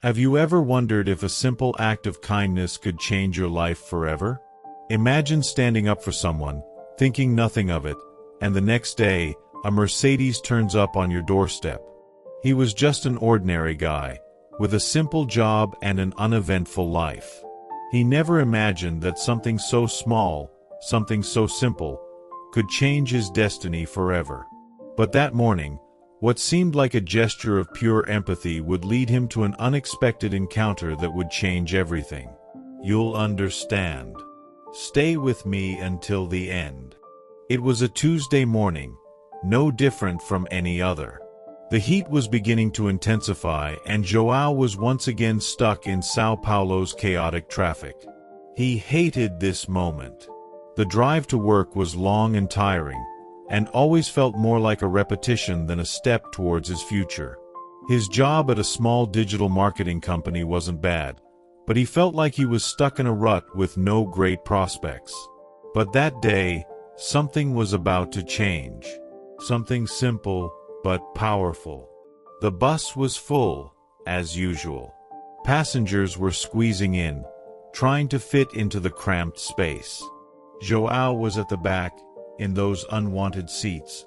Have you ever wondered if a simple act of kindness could change your life forever? Imagine standing up for someone, thinking nothing of it, and the next day, a Mercedes turns up on your doorstep. He was just an ordinary guy, with a simple job and an uneventful life. He never imagined that something so small, something so simple, could change his destiny forever. But that morning, what seemed like a gesture of pure empathy would lead him to an unexpected encounter that would change everything. You'll understand. Stay with me until the end. It was a Tuesday morning, no different from any other. The heat was beginning to intensify, and João was once again stuck in São Paulo's chaotic traffic. He hated this moment. The drive to work was long and tiring, and always felt more like a repetition than a step towards his future. His job at a small digital marketing company wasn't bad, but he felt like he was stuck in a rut with no great prospects. But that day, something was about to change. Something simple, but powerful. The bus was full, as usual. Passengers were squeezing in, trying to fit into the cramped space. João was at the back, in those unwanted seats,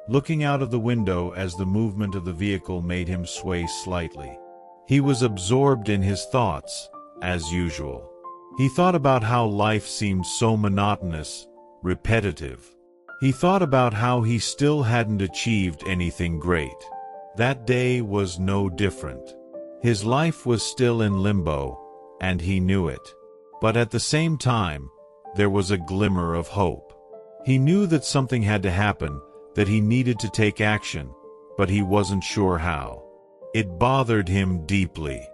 looking out of the window as the movement of the vehicle made him sway slightly. He was absorbed in his thoughts, as usual. He thought about how life seemed so monotonous, repetitive. He thought about how he still hadn't achieved anything great. That day was no different. His life was still in limbo, and he knew it. But at the same time, there was a glimmer of hope. He knew that something had to happen, that he needed to take action, but he wasn't sure how. It bothered him deeply.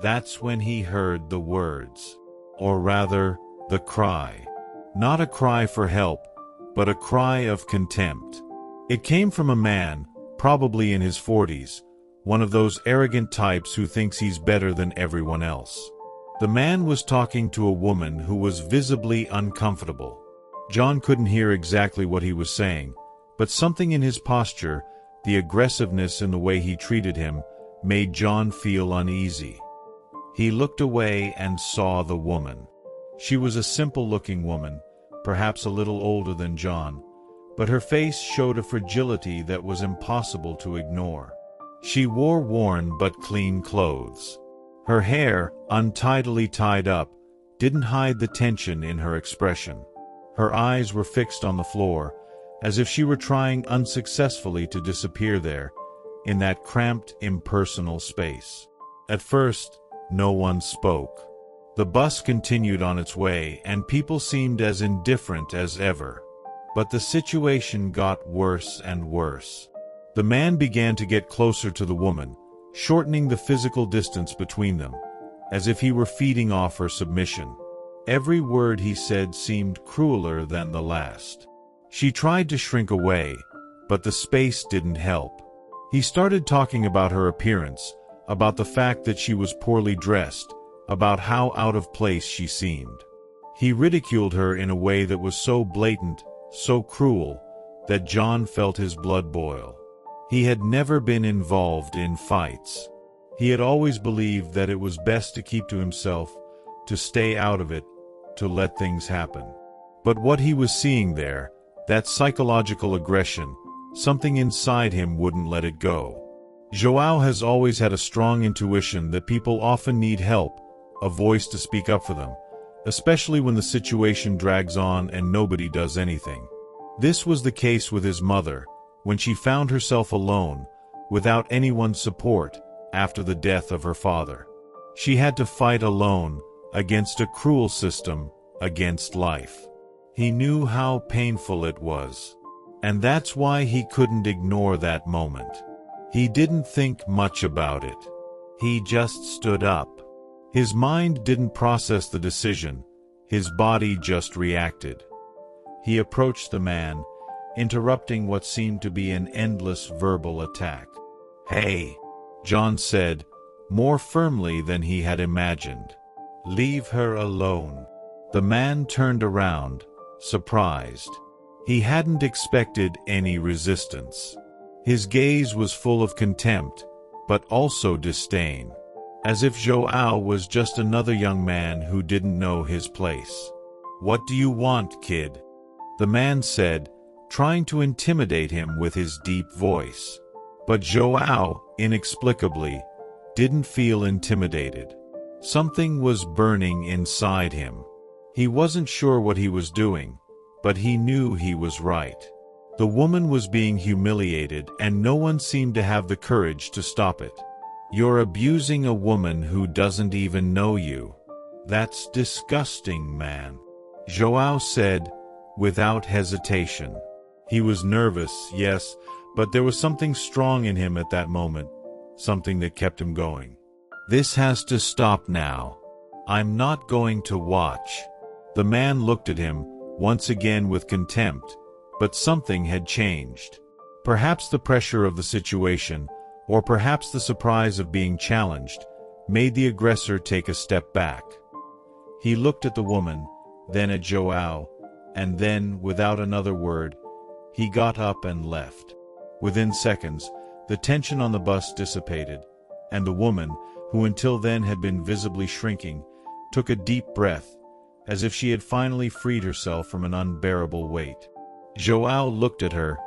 That's when he heard the words, or rather, the cry. Not a cry for help, but a cry of contempt. It came from a man, probably in his 40s, one of those arrogant types who thinks he's better than everyone else. The man was talking to a woman who was visibly uncomfortable. John couldn't hear exactly what he was saying, but something in his posture, the aggressiveness in the way he treated him, made John feel uneasy. He looked away and saw the woman. She was a simple-looking woman, perhaps a little older than John, but her face showed a fragility that was impossible to ignore. She wore worn but clean clothes. Her hair, untidily tied up, didn't hide the tension in her expression. Her eyes were fixed on the floor, as if she were trying unsuccessfully to disappear there, in that cramped, impersonal space. At first, no one spoke. The bus continued on its way, and people seemed as indifferent as ever. But the situation got worse and worse. The man began to get closer to the woman, shortening the physical distance between them, as if he were feeding off her submission. Every word he said seemed crueler than the last. She tried to shrink away, but the space didn't help. He started talking about her appearance, about the fact that she was poorly dressed, about how out of place she seemed. He ridiculed her in a way that was so blatant, so cruel, that John felt his blood boil. He had never been involved in fights. He had always believed that it was best to keep to himself, to stay out of it, to let things happen. But what he was seeing there, that psychological aggression, something inside him wouldn't let it go. João has always had a strong intuition that people often need help, a voice to speak up for them, especially when the situation drags on and nobody does anything. This was the case with his mother, when she found herself alone, without anyone's support, after the death of her father. She had to fight alone, against a cruel system, against life. He knew how painful it was. And that's why he couldn't ignore that moment. He didn't think much about it. He just stood up. His mind didn't process the decision. His body just reacted. He approached the man, interrupting what seemed to be an endless verbal attack. "Hey," John said, more firmly than he had imagined. "Leave her alone." The man turned around, surprised. He hadn't expected any resistance. His gaze was full of contempt, but also disdain. as if Joao was just another young man who didn't know his place. "What do you want, kid?" the man said, trying to intimidate him with his deep voice. But Joao, inexplicably, didn't feel intimidated. Something was burning inside him. He wasn't sure what he was doing, but he knew he was right. The woman was being humiliated, and no one seemed to have the courage to stop it. "You're abusing a woman who doesn't even know you. That's disgusting, man," Joao said, without hesitation. He was nervous, yes, but there was something strong in him at that moment, something that kept him going. "This has to stop now. I'm not going to watch." The man looked at him, once again with contempt, but something had changed. Perhaps the pressure of the situation, or perhaps the surprise of being challenged, made the aggressor take a step back. He looked at the woman, then at Joao, and then, without another word, he got up and left. Within seconds, the tension on the bus dissipated, and the woman, who until then had been visibly shrinking, took a deep breath, as if she had finally freed herself from an unbearable weight. Joao looked at her,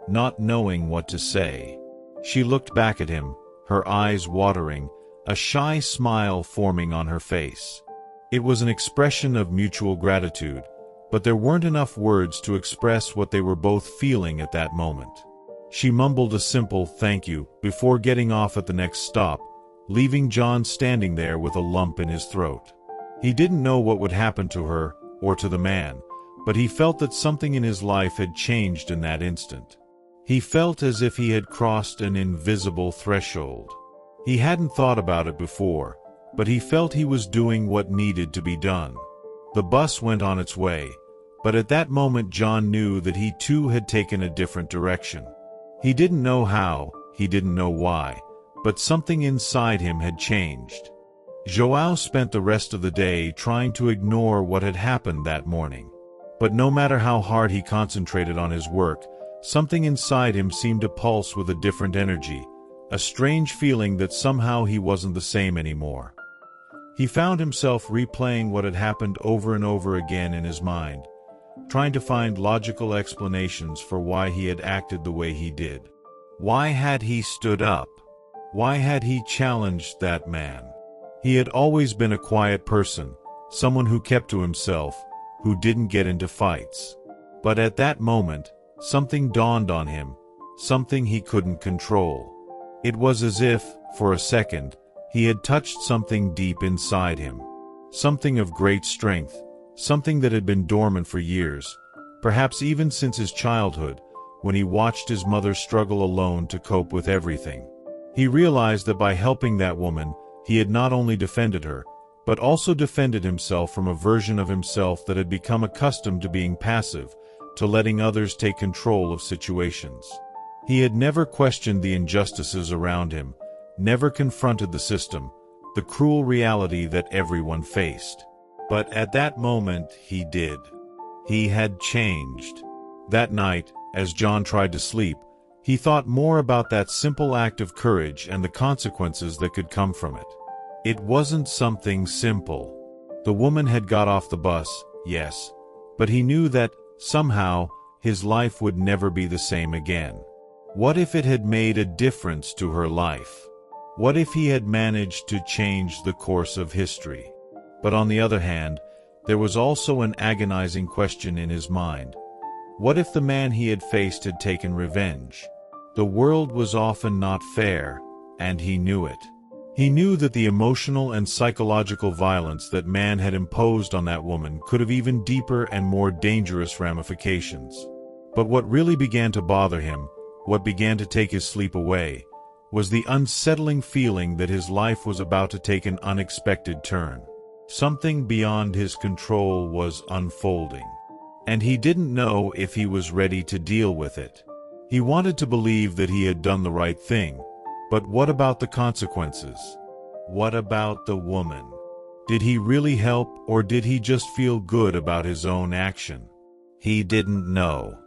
not knowing what to say. She looked back at him, her eyes watering, a shy smile forming on her face. It was an expression of mutual gratitude, but there weren't enough words to express what they were both feeling at that moment. She mumbled a simple "thank you" before getting off at the next stop, leaving John standing there with a lump in his throat. He didn't know what would happen to her, or to the man, but he felt that something in his life had changed in that instant. He felt as if he had crossed an invisible threshold. He hadn't thought about it before, but he felt he was doing what needed to be done. The bus went on its way, but at that moment John knew that he too had taken a different direction. He didn't know how, he didn't know why, but something inside him had changed. Joao spent the rest of the day trying to ignore what had happened that morning. But no matter how hard he concentrated on his work, something inside him seemed to pulse with a different energy, a strange feeling that somehow he wasn't the same anymore. He found himself replaying what had happened over and over again in his mind, trying to find logical explanations for why he had acted the way he did. Why had he stood up? Why had he challenged that man? He had always been a quiet person, someone who kept to himself, who didn't get into fights. But at that moment, something dawned on him, something he couldn't control. It was as if, for a second, he had touched something deep inside him. Something of great strength, something that had been dormant for years, perhaps even since his childhood, when he watched his mother struggle alone to cope with everything. He realized that by helping that woman, he had not only defended her, but also defended himself from a version of himself that had become accustomed to being passive, to letting others take control of situations. He had never questioned the injustices around him, never confronted the system, the cruel reality that everyone faced. But at that moment, he did. He had changed. That night, as John tried to sleep, he thought more about that simple act of courage and the consequences that could come from it. It wasn't something simple. The woman had got off the bus, yes, but he knew that, somehow, his life would never be the same again. What if it had made a difference to her life? What if he had managed to change the course of history? But on the other hand, there was also an agonizing question in his mind. What if the man he had faced had taken revenge? The world was often not fair, and he knew it. He knew that the emotional and psychological violence that man had imposed on that woman could have even deeper and more dangerous ramifications. But what really began to bother him, what began to take his sleep away, was the unsettling feeling that his life was about to take an unexpected turn. Something beyond his control was unfolding, and he didn't know if he was ready to deal with it. He wanted to believe that he had done the right thing, but what about the consequences? What about the woman? Did he really help, or did he just feel good about his own action? He didn't know.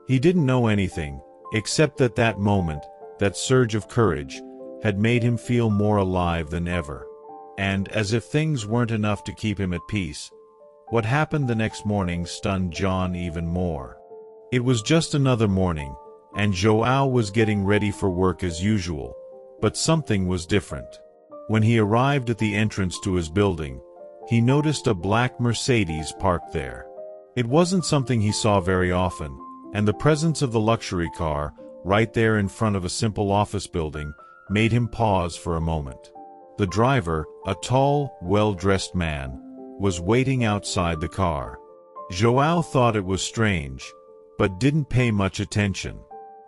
He didn't know anything, except that that moment, that surge of courage, had made him feel more alive than ever. And, as if things weren't enough to keep him at peace, what happened the next morning stunned John even more. It was just another morning, and João was getting ready for work as usual, but something was different. When he arrived at the entrance to his building, he noticed a black Mercedes parked there. It wasn't something he saw very often, and the presence of the luxury car, right there in front of a simple office building, made him pause for a moment. The driver, a tall, well-dressed man, was waiting outside the car. João thought it was strange, but didn't pay much attention.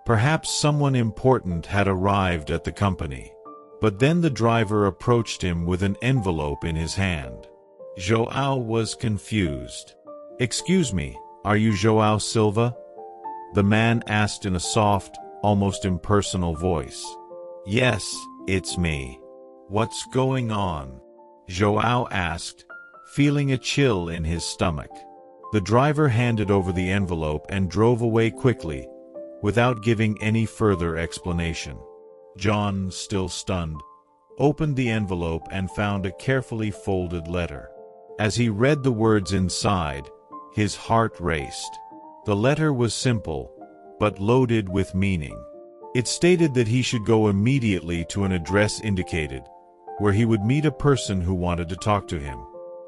Perhaps someone important had arrived at the company. But then the driver approached him with an envelope in his hand. João was confused. "Excuse me, are you João Silva?" the man asked in a soft, almost impersonal voice. "Yes, it's me." "What's going on?" João asked, feeling a chill in his stomach. The driver handed over the envelope and drove away quickly, without giving any further explanation. John, still stunned, opened the envelope and found a carefully folded letter. As he read the words inside, his heart raced. The letter was simple, but loaded with meaning. It stated that he should go immediately to an address indicated, where he would meet a person who wanted to talk to him.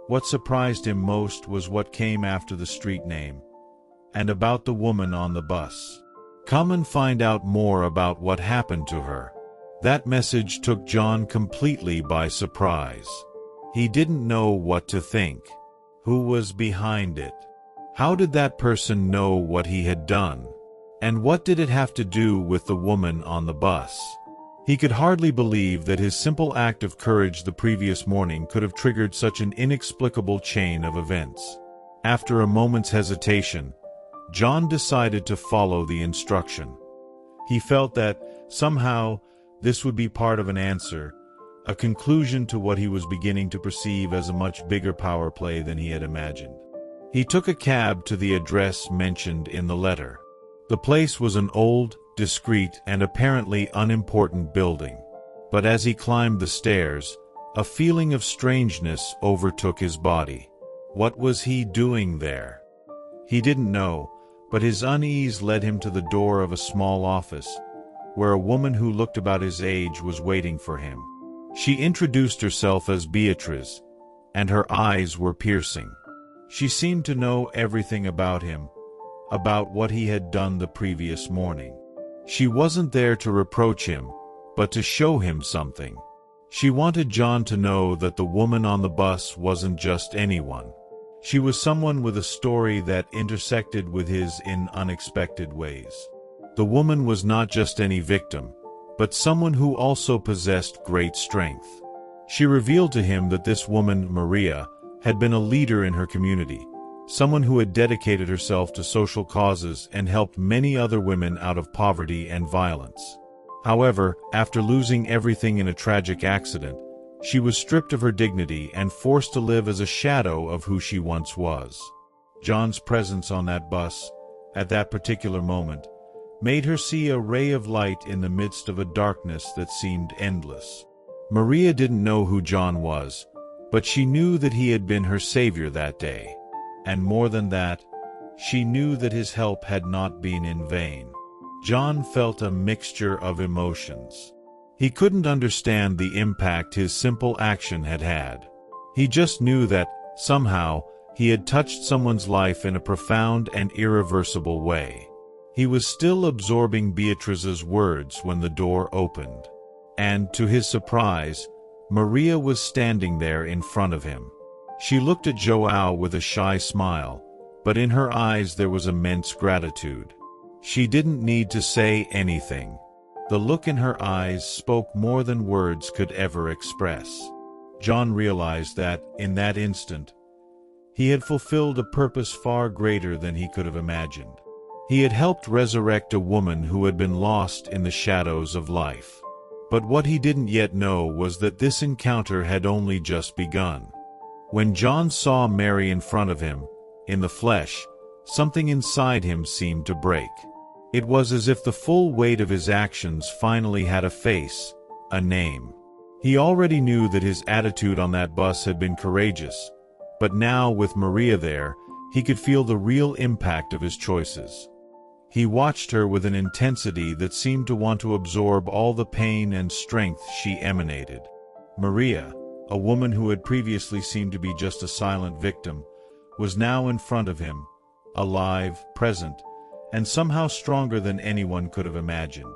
What surprised him most was what came after the street name, and about the woman on the bus. "Come and find out more about what happened to her." That message took John completely by surprise. He didn't know what to think. Who was behind it? How did that person know what he had done? And what did it have to do with the woman on the bus? He could hardly believe that his simple act of courage the previous morning could have triggered such an inexplicable chain of events. After a moment's hesitation, John decided to follow the instruction. He felt that, somehow, this would be part of an answer, a conclusion to what he was beginning to perceive as a much bigger power play than he had imagined. He took a cab to the address mentioned in the letter. The place was an old, discreet, and apparently unimportant building. But as he climbed the stairs, a feeling of strangeness overtook his body. What was he doing there? He didn't know, but his unease led him to the door of a small office, where a woman who looked about his age was waiting for him. She introduced herself as Beatrice, and her eyes were piercing. She seemed to know everything about him, about what he had done the previous morning. She wasn't there to reproach him, but to show him something. She wanted John to know that the woman on the bus wasn't just anyone. She was someone with a story that intersected with his in unexpected ways. The woman was not just any victim, but someone who also possessed great strength. She revealed to him that this woman, Maria, had been a leader in her community, someone who had dedicated herself to social causes and helped many other women out of poverty and violence. However, after losing everything in a tragic accident, she was stripped of her dignity and forced to live as a shadow of who she once was. John's presence on that bus, at that particular moment, made her see a ray of light in the midst of a darkness that seemed endless. Maria didn't know who John was, but she knew that he had been her savior that day. And more than that, she knew that his help had not been in vain. John felt a mixture of emotions. He couldn't understand the impact his simple action had had. He just knew that, somehow, he had touched someone's life in a profound and irreversible way. He was still absorbing Beatrice's words when the door opened. And, to his surprise, Maria was standing there in front of him. She looked at João with a shy smile, but in her eyes there was immense gratitude. She didn't need to say anything. The look in her eyes spoke more than words could ever express. John realized that, in that instant, he had fulfilled a purpose far greater than he could have imagined. He had helped resurrect a woman who had been lost in the shadows of life. But what he didn't yet know was that this encounter had only just begun. When John saw Mary in front of him, in the flesh, something inside him seemed to break. It was as if the full weight of his actions finally had a face, a name. He already knew that his attitude on that bus had been courageous, but now, with Maria there, he could feel the real impact of his choices. He watched her with an intensity that seemed to want to absorb all the pain and strength she emanated. Maria, a woman who had previously seemed to be just a silent victim, was now in front of him, alive, present, and somehow stronger than anyone could have imagined.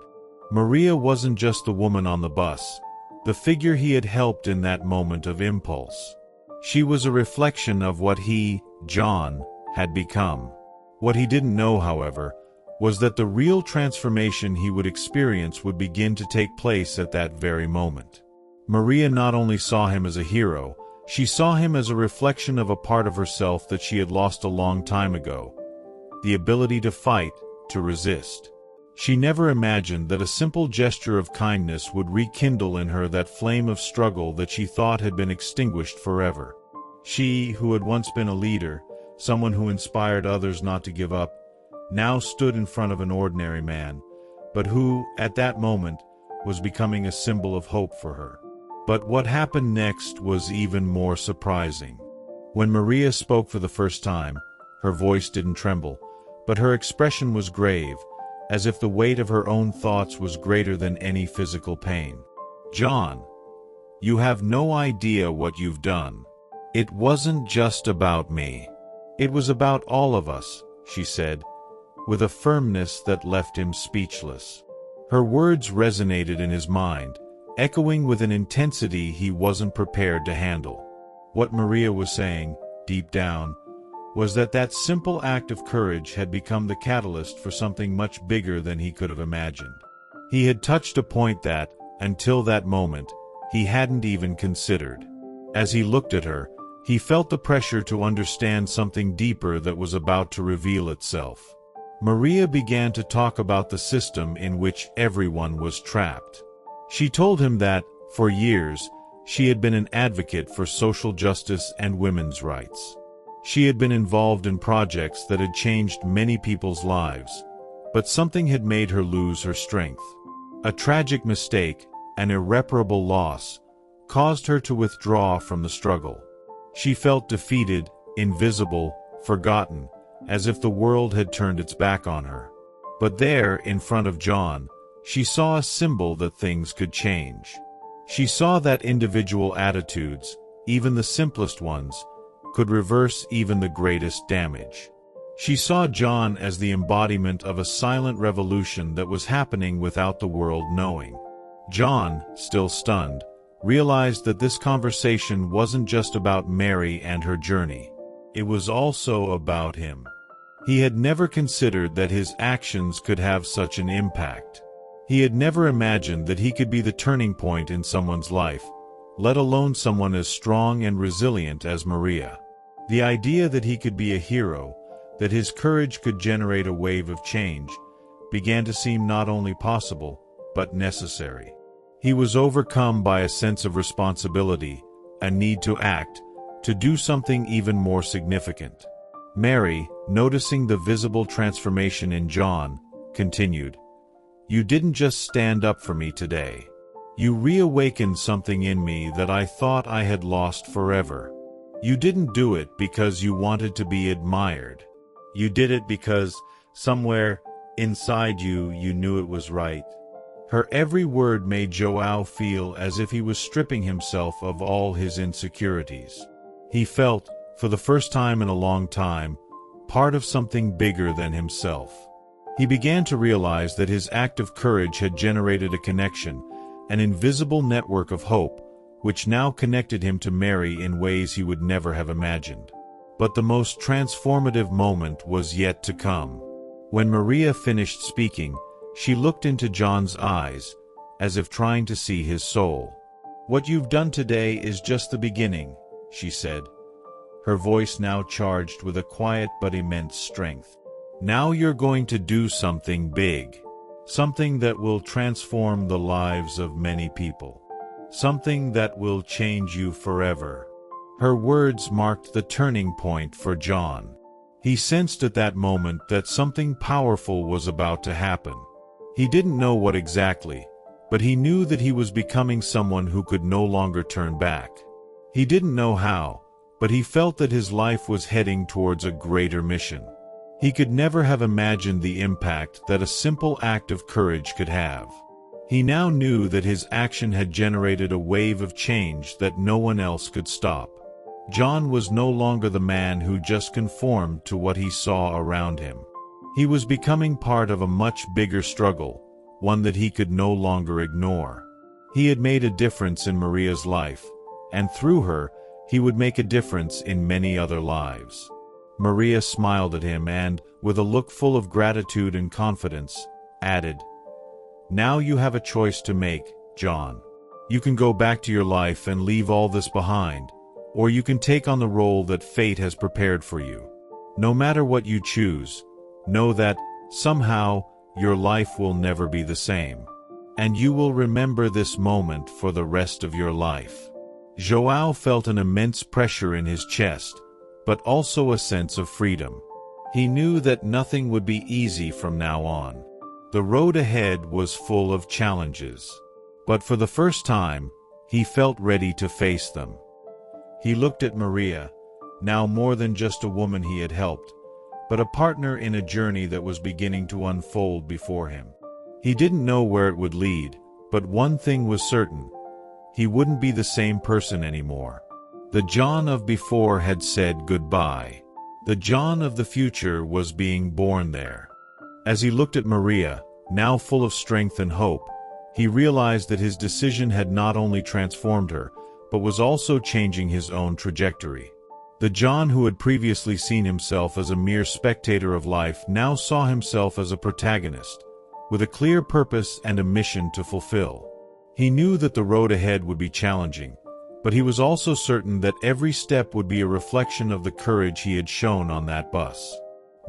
Maria wasn't just the woman on the bus, the figure he had helped in that moment of impulse. She was a reflection of what he, John, had become. What he didn't know, however, was that the real transformation he would experience would begin to take place at that very moment. Maria not only saw him as a hero, she saw him as a reflection of a part of herself that she had lost a long time ago, the ability to fight, to resist. She never imagined that a simple gesture of kindness would rekindle in her that flame of struggle that she thought had been extinguished forever. She, who had once been a leader, someone who inspired others not to give up, now stood in front of an ordinary man, but who, at that moment, was becoming a symbol of hope for her. But what happened next was even more surprising. When Maria spoke for the first time, her voice didn't tremble, but her expression was grave, as if the weight of her own thoughts was greater than any physical pain. "John, you have no idea what you've done. It wasn't just about me. It was about all of us," she said, with a firmness that left him speechless. Her words resonated in his mind, echoing with an intensity he wasn't prepared to handle. What Maria was saying, deep down, was that simple act of courage had become the catalyst for something much bigger than he could have imagined. He had touched a point that, until that moment, he hadn't even considered. As he looked at her, he felt the pressure to understand something deeper that was about to reveal itself. Maria began to talk about the system in which everyone was trapped. She told him that, for years, she had been an advocate for social justice and women's rights. She had been involved in projects that had changed many people's lives, but something had made her lose her strength. A tragic mistake, an irreparable loss, caused her to withdraw from the struggle. She felt defeated, invisible, forgotten, as if the world had turned its back on her. But there, in front of John, she saw a symbol that things could change. She saw that individual attitudes, even the simplest ones, could reverse even the greatest damage. She saw John as the embodiment of a silent revolution that was happening without the world knowing. John, still stunned, realized that this conversation wasn't just about Mary and her journey. It was also about him. He had never considered that his actions could have such an impact. He had never imagined that he could be the turning point in someone's life, let alone someone as strong and resilient as Maria. The idea that he could be a hero, that his courage could generate a wave of change, began to seem not only possible, but necessary. He was overcome by a sense of responsibility, a need to act, to do something even more significant. Mary, noticing the visible transformation in John, continued, "You didn't just stand up for me today. You reawakened something in me that I thought I had lost forever. You didn't do it because you wanted to be admired. You did it because, somewhere inside you, you knew it was right." Her every word made Joao feel as if he was stripping himself of all his insecurities. He felt, for the first time in a long time, part of something bigger than himself. He began to realize that his act of courage had generated a connection, an invisible network of hope, which now connected him to Mary in ways he would never have imagined. But the most transformative moment was yet to come. When Maria finished speaking, she looked into John's eyes, as if trying to see his soul. "What you've done today is just the beginning," she said, her voice now charged with a quiet but immense strength. "Now you're going to do something big. Something that will transform the lives of many people. Something that will change you forever." Her words marked the turning point for John. He sensed at that moment that something powerful was about to happen. He didn't know what exactly, But he knew that he was becoming someone who could no longer turn back. He didn't know how, but he felt that his life was heading towards a greater mission. He could never have imagined the impact that a simple act of courage could have. He now knew that his action had generated a wave of change that no one else could stop. John was no longer the man who just conformed to what he saw around him. He was becoming part of a much bigger struggle, one that he could no longer ignore. He had made a difference in Maria's life, and through her, he would make a difference in many other lives. Maria smiled at him and, with a look full of gratitude and confidence, added, "Now you have a choice to make, John. You can go back to your life and leave all this behind, or you can take on the role that fate has prepared for you. No matter what you choose, know that, somehow, your life will never be the same. And you will remember this moment for the rest of your life." João felt an immense pressure in his chest, but also a sense of freedom. He knew that nothing would be easy from now on. The road ahead was full of challenges. But for the first time, he felt ready to face them. He looked at Maria, now more than just a woman he had helped, but a partner in a journey that was beginning to unfold before him. He didn't know where it would lead, but one thing was certain: he wouldn't be the same person anymore. The John of before had said goodbye. The John of the future was being born there. As he looked at Maria, now full of strength and hope, he realized that his decision had not only transformed her, but was also changing his own trajectory. The John who had previously seen himself as a mere spectator of life now saw himself as a protagonist, with a clear purpose and a mission to fulfill. He knew that the road ahead would be challenging, but he was also certain that every step would be a reflection of the courage he had shown on that bus.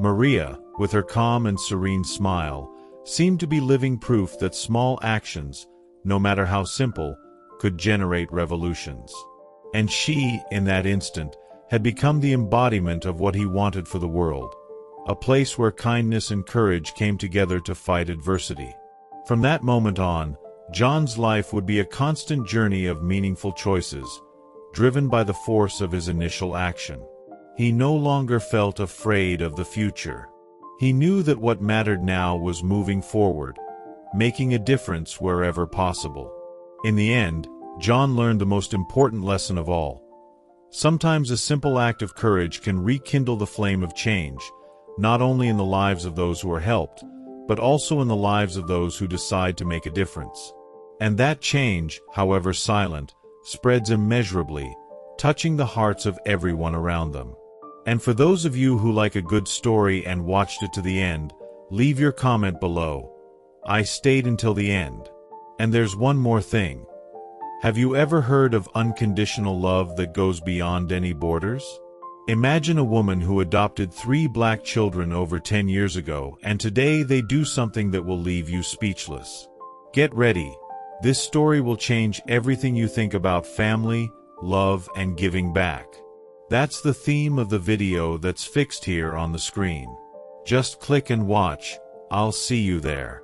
Maria, with her calm and serene smile, seemed to be living proof that small actions, no matter how simple, could generate revolutions. And she, in that instant, had become the embodiment of what he wanted for the world, a place where kindness and courage came together to fight adversity. From that moment on, John's life would be a constant journey of meaningful choices, driven by the force of his initial action. He no longer felt afraid of the future. He knew that what mattered now was moving forward, making a difference wherever possible. In the end, John learned the most important lesson of all. Sometimes a simple act of courage can rekindle the flame of change, not only in the lives of those who are helped, but also in the lives of those who decide to make a difference. And that change, however silent, spreads immeasurably, touching the hearts of everyone around them. And for those of you who like a good story and watched it to the end, leave your comment below. I stayed until the end. And there's one more thing. Have you ever heard of unconditional love that goes beyond any borders? Imagine a woman who adopted 3 black children over 10 years ago, and today they do something that will leave you speechless. Get ready. This story will change everything you think about family, love, and giving back. That's the theme of the video that's fixed here on the screen. Just click and watch. I'll see you there.